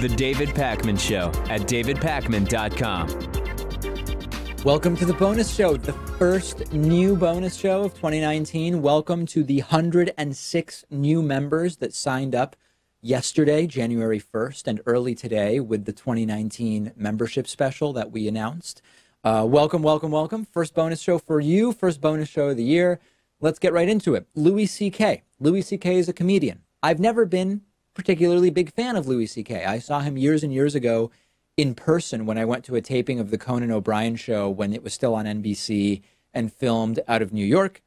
The David Pakman Show at davidpakman.com. Welcome to the bonus show, the first new bonus show of 2019. Welcome to the 106 new members that signed up yesterday, January 1st, and early today with the 2019 membership special that we announced. Welcome, welcome, welcome. First bonus show for you, first bonus show of the year. Let's get right into it. Louis C.K. Louis C.K. is a comedian. I've never been particularly big fan of Louis C.K. I saw him years and years ago in person when I went to a taping of the Conan O'Brien show when it was still on NBC and filmed out of New York.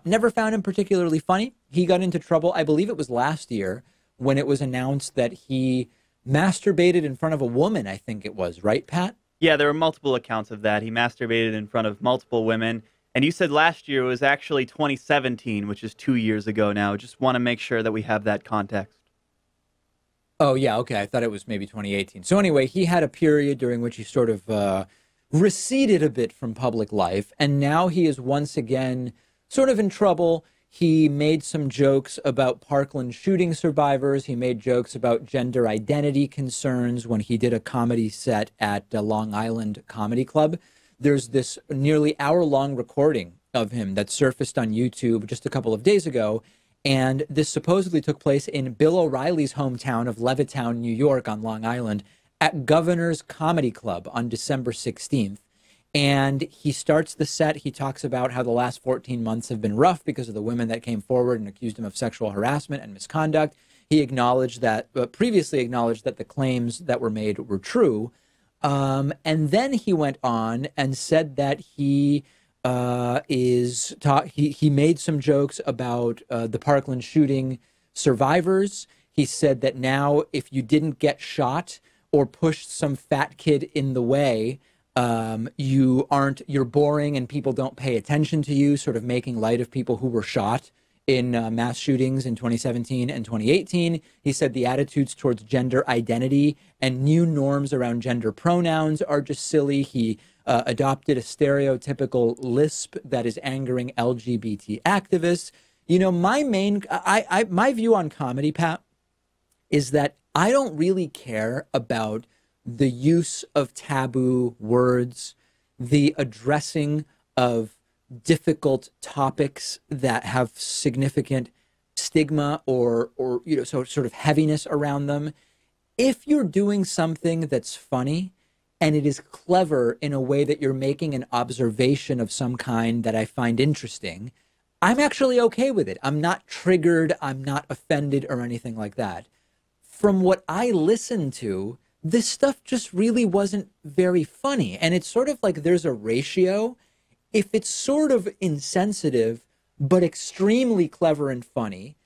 Never found him particularly funny. He got into trouble, I believe it was last year, when it was announced that he masturbated in front of a woman, I think it was, right, Pat? Yeah, there were multiple accounts of that. He masturbated in front of multiple women. And you said last year was actually 2017, which is 2 years ago now. Just want to make sure that we have that context. Oh, yeah, okay. I thought it was maybe 2018. So anyway, he had a period during which he sort of receded a bit from public life, and now he is once again sort of in trouble. He made some jokes about Parkland shooting survivors. He made jokes about gender identity concerns when he did a comedy set at Long Island Comedy Club. There's this nearly hour-long recording of him that surfaced on YouTube just a couple of days ago. And this supposedly took place in Bill O'Reilly's hometown of Levittown, New York on Long Island at Governor's Comedy Club on December 16th. And he starts the set. He talks about how the last 14 months have been rough because of the women that came forward and accused him of sexual harassment and misconduct. He acknowledged that, previously acknowledged that the claims that were made were true. And then he went on and said that he made some jokes about the Parkland shooting survivors. He said that now if you didn't get shot or pushed some fat kid in the way, you're boring and people don't pay attention to you, sort of making light of people who were shot in mass shootings in 2017 and 2018. He said the attitudes towards gender identity and new norms around gender pronouns are just silly. He adopted a stereotypical lisp that is angering LGBT activists. You know, my view on comedy, Pat, is that I don't really care about the use of taboo words, the addressing of difficult topics that have significant stigma or sort of heaviness around them. If you're doing something that's funny and it is clever in a way that you're making an observation of some kind that I find interesting, I'm actually okay with it. I'm not triggered. I'm not offended or anything like that. From what I listened to, this stuff just really wasn't very funny. And it's sort of like there's a ratio. If it's sort of insensitive, but extremely clever and funny,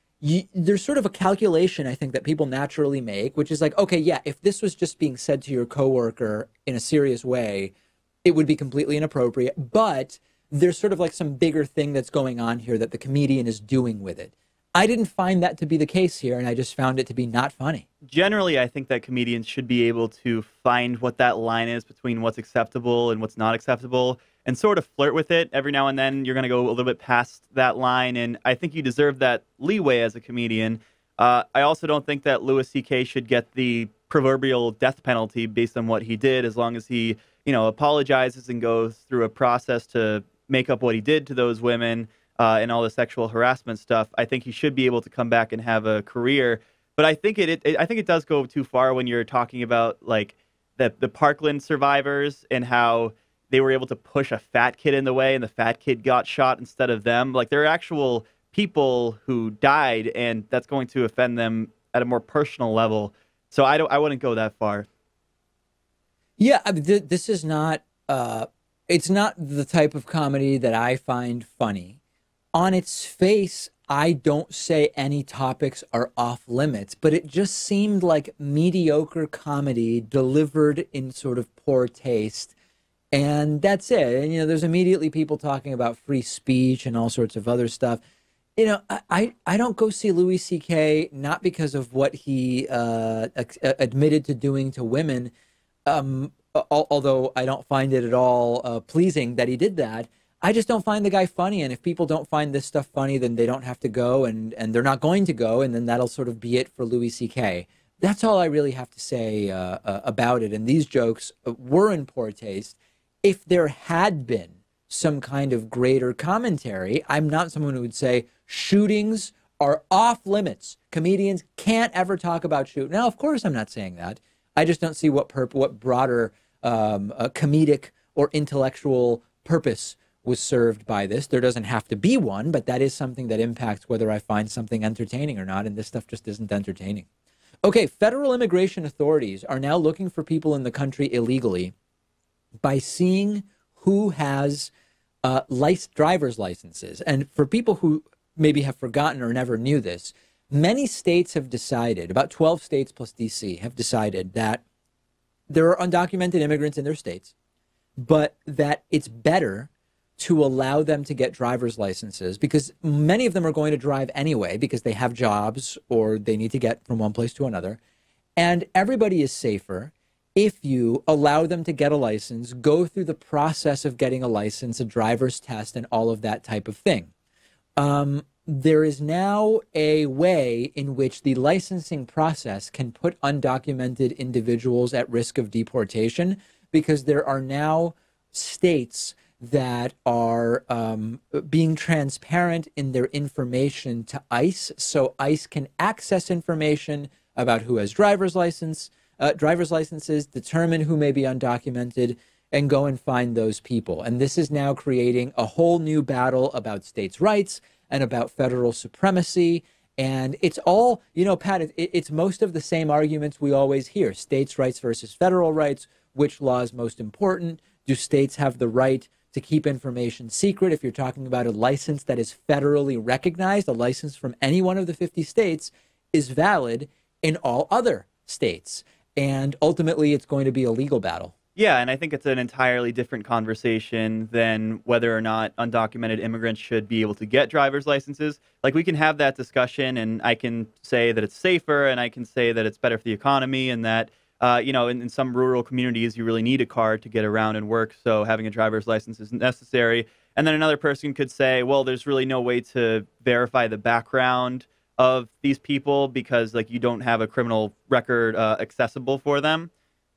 there's sort of a calculation, I think, that people naturally make, which is like, okay, yeah, if this was just being said to your coworker in a serious way, it would be completely inappropriate. But there's sort of like some bigger thing that's going on here that the comedian is doing with it. I didn't find that to be the case here, and I just found it to be not funny. Generally, I think that comedians should be able to find what that line is between what's acceptable and what's not acceptable and sort of flirt with it. Every now and then, you're going to go a little bit past that line, and I think you deserve that leeway as a comedian. I also don't think that Louis C.K. should get the proverbial death penalty based on what he did, as long as he, apologizes and goes through a process to make up what he did to those women and all the sexual harassment stuff. I think he should be able to come back and have a career. But I think it does go too far when you're talking about like the Parkland survivors and how they were able to push a fat kid in the way and the fat kid got shot instead of them. Like, there are actual people who died, and that's going to offend them at a more personal level. So I wouldn't go that far. Yeah, I mean, this is not, it's not the type of comedy that I find funny. On its face, I don't say any topics are off limits, but it just seemed like mediocre comedy delivered in sort of poor taste. And that's it. And, there's immediately people talking about free speech and all sorts of other stuff. I don't go see Louis C.K. not because of what he admitted to doing to women, although I don't find it at all pleasing that he did that. I just don't find the guy funny. And if people don't find this stuff funny, then they don't have to go, and they're not going to go. And then that'll sort of be it for Louis C.K. That's all I really have to say about it. And these jokes were in poor taste. If there had been some kind of greater commentary, I'm not someone who would say shootings are off limits. Comedians can't ever talk about shoot. Now, of course, I'm not saying that. I just don't see what broader comedic or intellectual purpose was served by this. There doesn't have to be one, but that is something that impacts whether I find something entertaining or not. And this stuff just isn't entertaining. Okay, federal immigration authorities are now looking for people in the country illegally by seeing who has driver's licenses. And for people who maybe have forgotten or never knew this, many states have decided, about 12 states plus DC, have decided that there are undocumented immigrants in their states, but that it's better to allow them to get driver's licenses because many of them are going to drive anyway because they have jobs or they need to get from one place to another. And everybody is safer if you allow them to get a license, go through the process of getting a license, a driver's test, and all of that type of thing. There is now a way in which the licensing process can put undocumented individuals at risk of deportation because there are now states that are being transparent in their information to ICE, so ICE can access information about who has driver's licenses, determine who may be undocumented, and go and find those people. And this is now creating a whole new battle about states' rights and about federal supremacy. And it's all, you know, Pat, it's most of the same arguments we always hear. States' rights versus federal rights. Which law is most important? Do states have the right to keep information secret? If you're talking about a license that is federally recognized, a license from any one of the 50 states is valid in all other states. And ultimately, it's going to be a legal battle. Yeah, and I think it's an entirely different conversation than whether or not undocumented immigrants should be able to get driver's licenses. Like, we can have that discussion, and I can say that it's safer, and I can say that it's better for the economy, and that, you know, in some rural communities, you really need a car to get around and work, so having a driver's license isn't necessary. And then another person could say, well, there's really no way to verify the background of these people because, like, you don't have a criminal record accessible for them.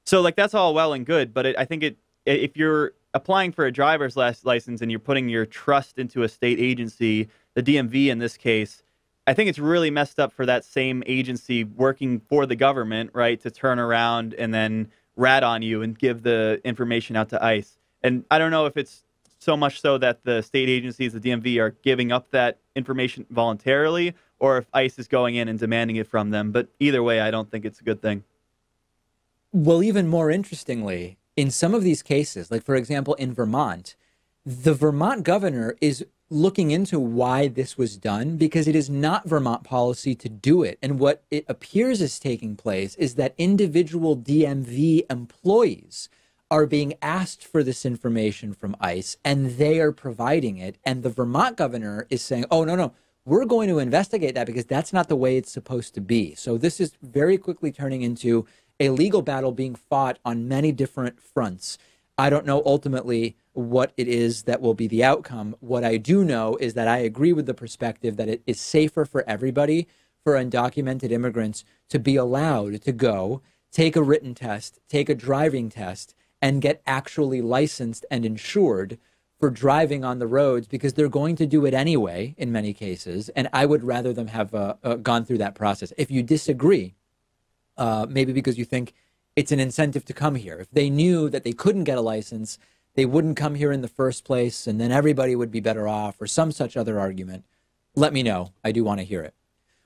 So, like, that's all well and good, but I think if you're applying for a driver's license and you're putting your trust into a state agency, the DMV in this case, I think it's really messed up for that same agency working for the government, right, to turn around and then rat on you and give the information out to ICE. And I don't know if it's so much so that the state agencies, the DMV, are giving up that information voluntarily or if ICE is going in and demanding it from them. But either way, I don't think it's a good thing. Well, even more interestingly, in some of these cases, like, for example, in Vermont, the Vermont governor is looking into why this was done because it is not Vermont policy to do it. And what it appears is taking place is that individual DMV employees are being asked for this information from ICE and they are providing it. And the Vermont governor is saying, oh, no, we're going to investigate that because that's not the way it's supposed to be. So this is very quickly turning into a legal battle being fought on many different fronts. I don't know ultimately what it is that will be the outcome. What I do know is that I agree with the perspective that it is safer for everybody, for undocumented immigrants to be allowed to go, take a written test, take a driving test, and get actually licensed and insured for driving on the roads because they're going to do it anyway in many cases. And I would rather them have gone through that process. If you disagree, maybe because you think it's an incentive to come here. If they knew that they couldn't get a license, they wouldn't come here in the first place, and then everybody would be better off, or some such other argument. Let me know. I do want to hear it.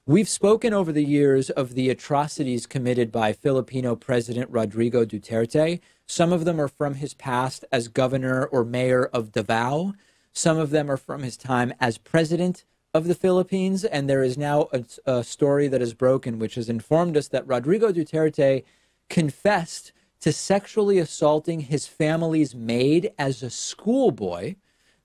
We've spoken over the years of the atrocities committed by Filipino President Rodrigo Duterte. Some of them are from his past as governor or mayor of Davao. Some of them are from his time as president of the Philippines. And there is now a story that is broken, which has informed us that Rodrigo Duterte confessed to sexually assaulting his family's maid as a schoolboy.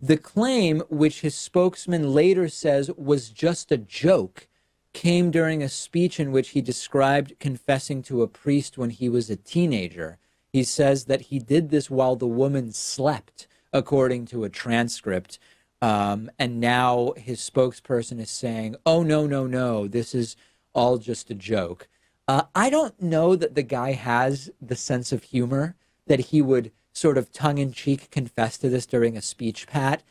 The claim, which his spokesman later says was just a joke, came during a speech in which he described confessing to a priest when he was a teenager. He says that he did this while the woman slept, according to a transcript. And now his spokesperson is saying, oh, no, this is all just a joke. I don't know that the guy has the sense of humor that he would sort of tongue-in-cheek confess to this during a speech, Pat,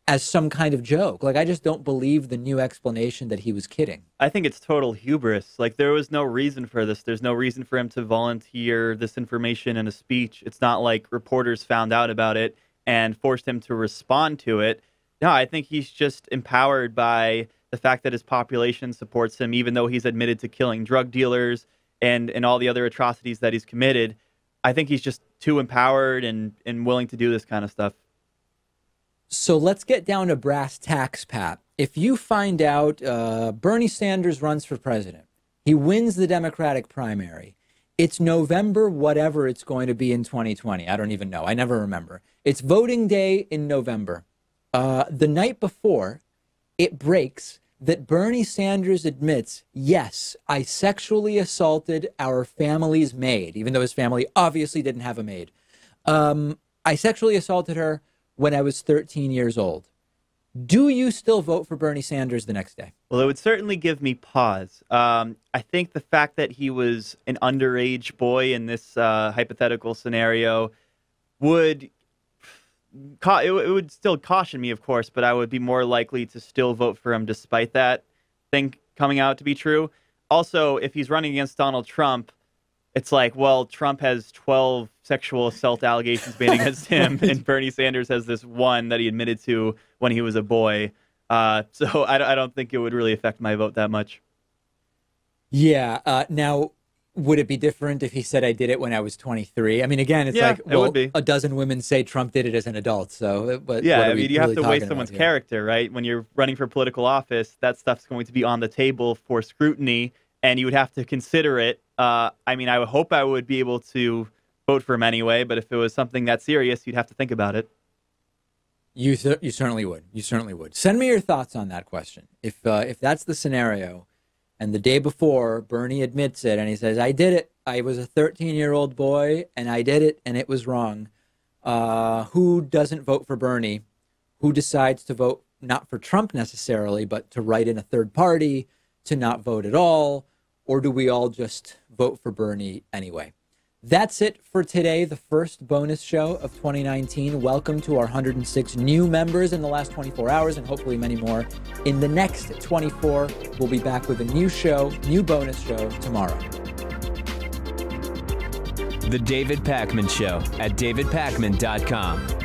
as some kind of joke. Like, I just don't believe the new explanation that he was kidding. I think it's total hubris. Like, there was no reason for this. There's no reason for him to volunteer this information in a speech. It's not like reporters found out about it and forced him to respond to it. No, I think he's just empowered by the fact that his population supports him, even though he's admitted to killing drug dealers and all the other atrocities that he's committed. I think he's just too empowered and willing to do this kind of stuff. So let's get down to brass tacks, Pat. If you find out Bernie Sanders runs for president, he wins the Democratic primary, it's November, whatever it's going to be in 2020. I don't even know. I never remember. It's voting day in November. The night before, it breaks that Bernie Sanders admits, yes, I sexually assaulted our family's maid, even though his family obviously didn't have a maid. I sexually assaulted her when I was 13 years old. Do you still vote for Bernie Sanders the next day? Well, it would certainly give me pause. I think the fact that he was an underage boy in this hypothetical scenario would it would still caution me, of course, but I would be more likely to still vote for him despite that thing coming out to be true. Also, if he's running against Donald Trump, it's like, well, Trump has 12 sexual assault allegations made against him, and Bernie Sanders has this one that he admitted to when he was a boy. So I don't think it would really affect my vote that much. Yeah. Now, would it be different if he said I did it when I was 23? I mean, again, it's like, well, it would be. A dozen women say Trump did it as an adult. So, but yeah, I mean, you have to weigh someone's character, right? When you're running for political office, that stuff's going to be on the table for scrutiny, and you would have to consider it. I mean, I would hope I would be able to vote for him anyway, but if it was something that serious, you'd have to think about it. You certainly would. You certainly would. Send me your thoughts on that question. If that's the scenario, and the day before Bernie admits it and he says, I did it. I was a 13-year-old boy and I did it and it was wrong. Who doesn't vote for Bernie? Who decides to vote not for Trump necessarily, but to write in a third party, to not vote at all? Or do we all just vote for Bernie anyway? That's it for today, the first bonus show of 2019. Welcome to our 106 new members in the last 24 hours, and hopefully many more in the next 24. We'll be back with a new show, new bonus show tomorrow. The David Pakman Show at davidpakman.com.